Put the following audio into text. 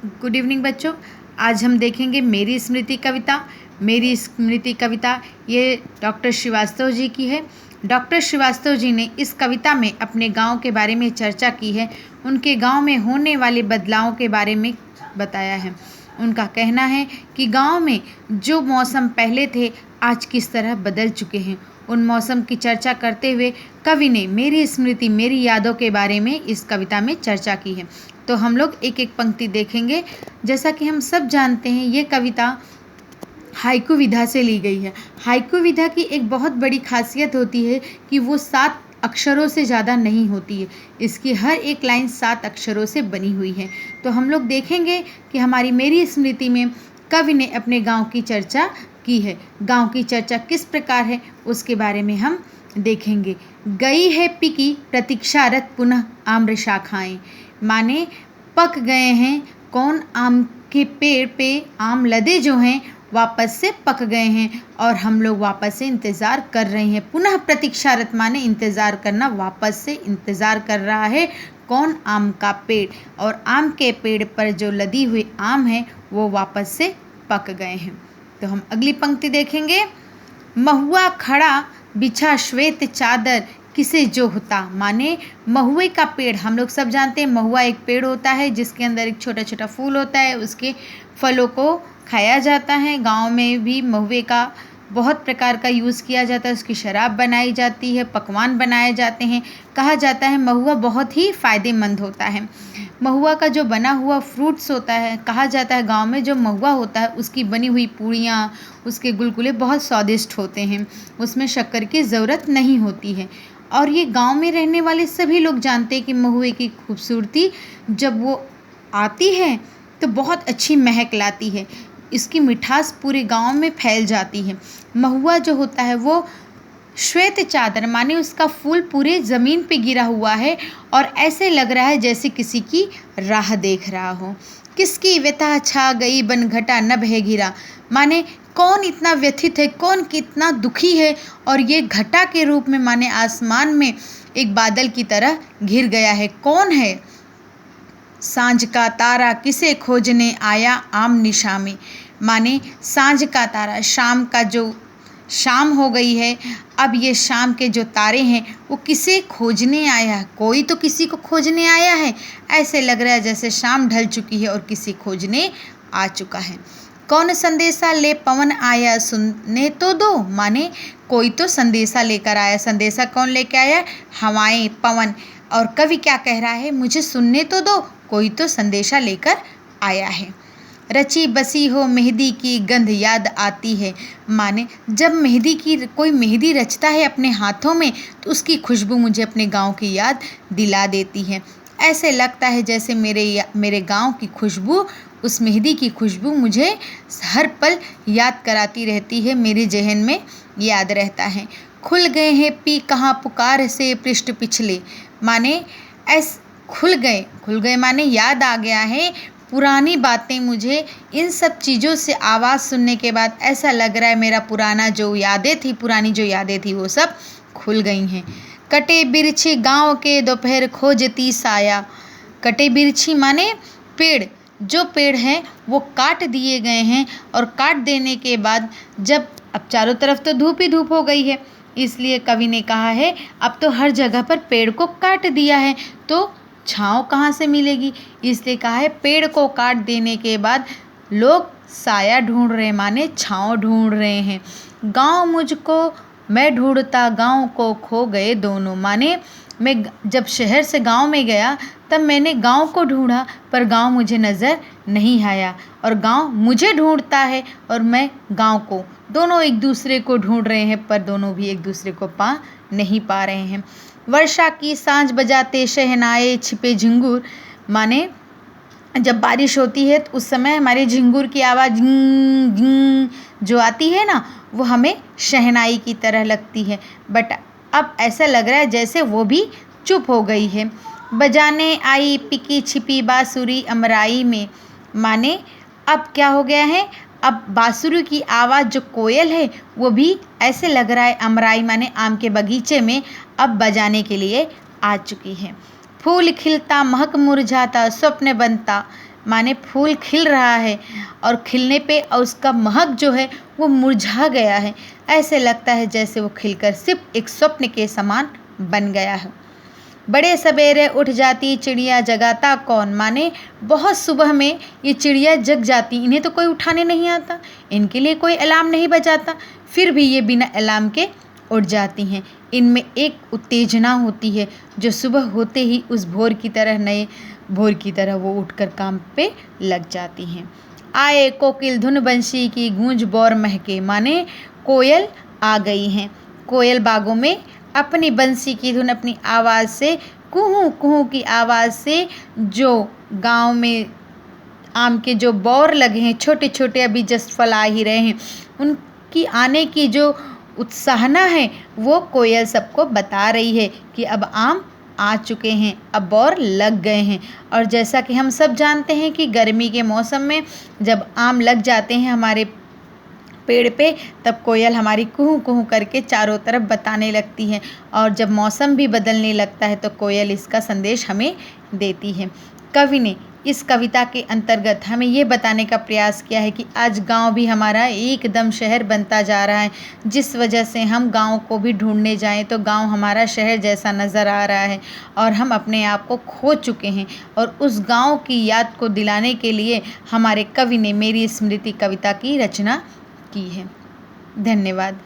Good evening बच्चों। आज हम देखेंगे मेरी स्मृति कविता। मेरी स्मृति कविता ये डॉक्टर श्रीवास्तव जी की है। डॉक्टर श्रीवास्तव जी ने इस कविता में अपने गांव के बारे में चर्चा की है। उनके गांव में होने वाले बदलावों के बारे में बताया है। उनका कहना है कि गांव में जो मौसम पहले थे आज किस तरह बदल चुके हैं। उन मौसम की चर्चा करते हुए कवि ने मेरी स्मृति मेरी यादों के बारे में इस कविता में चर्चा की है। तो हम लोग एक एक पंक्ति देखेंगे। जैसा कि हम सब जानते हैं ये कविता हाइकू विधा से ली गई है। हाइकू विधा की एक बहुत बड़ी खासियत होती है कि वो 7 अक्षरों से ज़्यादा नहीं होती है। इसकी हर एक लाइन 7 अक्षरों से बनी हुई है। तो हम लोग देखेंगे कि हमारी मेरी स्मृति में कवि ने अपने गांव की चर्चा की है। गांव की चर्चा किस प्रकार है उसके बारे में हम देखेंगे। गई है पिकी प्रतीक्षारत पुनः आम्र शाखाएं, माने पक गए हैं कौन आम के पेड़ पे आम लदे जो हैं वापस से पक गए हैं और हम लोग वापस से इंतज़ार कर रहे हैं। पुनः प्रतीक्षारत माने इंतज़ार करना, वापस से इंतज़ार कर रहा है कौन आम का पेड़, और आम के पेड़ पर जो लदी हुई आम है वो वापस से पक गए हैं। तो हम अगली पंक्ति देखेंगे। महुआ खड़ा बिछा श्वेत चादर किसे जो होता, माने महुए का पेड़, हम लोग सब जानते हैं महुआ एक पेड़ होता है जिसके अंदर एक छोटा छोटा फूल होता है, उसके फलों को खाया जाता है। गांव में भी महुए का बहुत प्रकार का यूज़ किया जाता है, उसकी शराब बनाई जाती है, पकवान बनाए जाते हैं। कहा जाता है महुआ बहुत ही फ़ायदेमंद होता है। महुआ का जो बना हुआ फ्रूट्स होता है, कहा जाता है गांव में जो महुआ होता है उसकी बनी हुई पूड़ियाँ, उसके गुलगुले बहुत स्वादिष्ट होते हैं, उसमें शक्कर की ज़रूरत नहीं होती है। और ये गांव में रहने वाले सभी लोग जानते हैं कि महुए की खूबसूरती जब वो आती है तो बहुत अच्छी महक लाती है, इसकी मिठास पूरे गांव में फैल जाती है। महुआ जो होता है वो श्वेत चादर माने उसका फूल पूरे ज़मीन पे गिरा हुआ है और ऐसे लग रहा है जैसे किसी की राह देख रहा हो। किसकी व्यथा छा गई बन घटा नभ है घिरा, माने कौन इतना व्यथित है, कौन कितना दुखी है और ये घटा के रूप में माने आसमान में एक बादल की तरह घिर गया है। कौन है? सांझ का तारा किसे खोजने आया आम निशा में, माने सांझ का तारा, शाम का जो शाम हो गई है, अब ये शाम के जो तारे हैं वो किसे खोजने आया है, कोई तो किसी को खोजने आया है। ऐसे लग रहा है जैसे शाम ढल चुकी है और किसी खोजने आ चुका है। कौन संदेशा ले पवन आया सुनने तो दो, माने कोई तो संदेशा लेकर आया। संदेशा कौन लेकर आया? हवाएं, पवन। और कवि क्या कह रहा है? मुझे सुनने तो दो, कोई तो संदेशा लेकर आया है। रची बसी हो मेहंदी की गंध याद आती है, माने जब मेहंदी की कोई मेहंदी रचता है अपने हाथों में तो उसकी खुशबू मुझे अपने गांव की याद दिला देती है। ऐसे लगता है जैसे मेरे गांव की खुशबू, उस मेहंदी की खुशबू मुझे हर पल याद कराती रहती है, मेरे जहन में याद रहता है। खुल गए हैं पी कहाँ पुकार से पृष्ठ पिछले, माने खुल गए माने याद आ गया है पुरानी बातें। मुझे इन सब चीज़ों से आवाज़ सुनने के बाद ऐसा लग रहा है मेरा पुरानी जो यादें थी वो सब खुल गई हैं। कटे बिरछी गांव के दोपहर खोजती साया, कटे बिरछी माने पेड़, जो पेड़ हैं वो काट दिए गए हैं और काट देने के बाद जब अब चारों तरफ तो धूप ही धूप हो गई है, इसलिए कवि ने कहा है अब तो हर जगह पर पेड़ को काट दिया है तो छाँव कहाँ से मिलेगी, इसलिए कहा है पेड़ को काट देने के बाद लोग साया ढूंढ रहे हैं, माने छाँव ढूंढ रहे हैं। गांव मुझको मैं ढूंढता गांव को खो गए दोनों, माने मैं जब शहर से गांव में गया तब मैंने गांव को ढूंढा पर गांव मुझे नज़र नहीं आया और गांव मुझे ढूंढता है और मैं गांव को, दोनों एक दूसरे को ढूंढ रहे हैं पर दोनों भी एक दूसरे को नहीं पा रहे हैं। वर्षा की सांझ बजाते शहनाए छिपे झिंगुर, माने जब बारिश होती है तो उस समय हमारे झिंगुर की आवाज़ झिंग झिंग जो आती है ना वो हमें शहनाई की तरह लगती है, बट अब ऐसा लग रहा है जैसे वो भी चुप हो गई है। बजाने आई पिकी छिपी बांसुरी अमराई में, माने अब क्या हो गया है, अब बांसुरी की आवाज़ जो कोयल है वो भी ऐसे लग रहा है अमराई माने आम के बगीचे में अब बजाने के लिए आ चुकी है। फूल खिलता महक मुरझाता स्वप्न बनता, माने फूल खिल रहा है और खिलने पे और उसका महक जो है वो मुरझा गया है। ऐसे लगता है जैसे वो खिलकर सिर्फ एक स्वप्न के समान बन गया है। बड़े सवेरे उठ जाती चिड़िया जगाता कौन, माने बहुत सुबह में ये चिड़िया जग जाती, इन्हें तो कोई उठाने नहीं आता, इनके लिए कोई अलार्म नहीं बजाता, फिर भी ये बिना अलार्म के उठ जाती हैं। इनमें एक उत्तेजना होती है जो सुबह होते ही उस भोर की तरह, नए भोर की तरह वो उठकर काम पे लग जाती हैं। आए कोकिल धुन बंशी की गूंज बौर महके, माने कोयल आ गई हैं। कोयल बागों में अपनी बंसी की धुन, अपनी आवाज़ से, कुहू कुहू की आवाज़ से, जो गांव में आम के जो बौर लगे हैं, छोटे छोटे अभी जस्ट फल आ ही रहे हैं, उनकी आने की जो उत्साहना है वो कोयल सबको बता रही है कि अब आम आ चुके हैं, अब बौर लग गए हैं। और जैसा कि हम सब जानते हैं कि गर्मी के मौसम में जब आम लग जाते हैं हमारे पेड़ पे, तब कोयल हमारी कुहू कुहू करके चारों तरफ बताने लगती है, और जब मौसम भी बदलने लगता है तो कोयल इसका संदेश हमें देती है। कवि ने इस कविता के अंतर्गत हमें ये बताने का प्रयास किया है कि आज गांव भी हमारा एकदम शहर बनता जा रहा है, जिस वजह से हम गांव को भी ढूंढने जाएं तो गांव हमारा शहर जैसा नज़र आ रहा है और हम अपने आप को खो चुके हैं। और उस गांव की याद को दिलाने के लिए हमारे कवि ने मेरी स्मृति कविता की रचना की है। धन्यवाद।